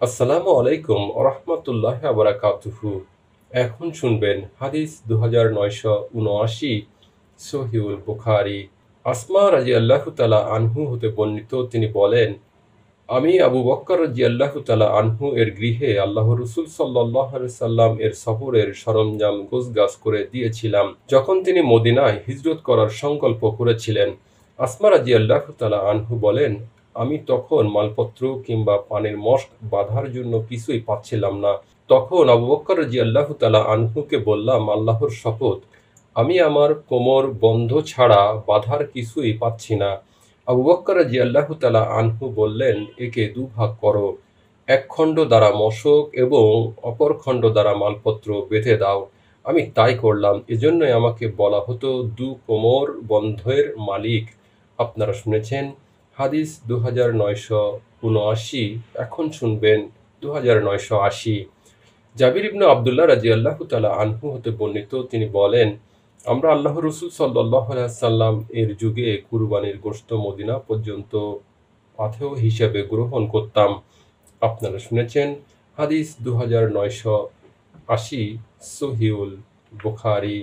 আসসালামু আলাইকুম ওরহমতুল্লাহ বারাকাতুহু। এখন শুনবেন হাদিস 2979, সহিউল বুখারী। আসমা রাদিয়াল্লাহু তাআলা আনহু হতে বর্ণিত, তিনি বলেন, আমি আবু বকর রাদিয়াল্লাহু তাআলা আনহু এর গৃহে আল্লাহ রসুল সাল্লাল্লাহু আলাইহি সাল্লাম এর সফরের সরঞ্জাম গোছগাছ করে দিয়েছিলাম যখন তিনি মদিনায় হিজরত করার সংকল্প করেছিলেন। আসমা রাদিয়াল্লাহু তাআলা আনহু বলেন, আমি তখন মালপত্র কিংবা পানির মশক বাঁধার জন্য কিছুই পাচ্ছিলাম না। তখন আবু বকর রাদিয়াল্লাহু তাআলা আনহুকে বললাম, আল্লাহর শপথ, আমি আমার কোমর বন্ধ ছাড়া বাঁধার কিছুই পাচ্ছি না। আবু বকর রাদিয়াল্লাহু তাআলা আনহু বললেন, একে দুভাগ করো, এক খণ্ড দ্বারা মশক এবং অপর খণ্ড দ্বারা মালপত্র বেঁধে দাও। আমি তাই করলাম। এজন্যই আমাকে বলা হতো দু কোমর বন্ধের মালিক। আপনারা শুনেছেন হাদিস 2979। এখন শুনবেন 2980। জাবির ইবনে আবদুল্লাহ রাদিয়াল্লাহু তাআলা আনহু হতে বর্ণিত, তিনি বলেন, আমরা আল্লাহ রসুল সাল্লাল্লাহু আলাইহি সাল্লাম এর যুগে কুরবানির গোশত মদিনা পর্যন্ত পাথেয় হিসেবে গ্রহণ করতাম। আপনারা শুনেছেন হাদিস 2980, সহিউল বুখারী।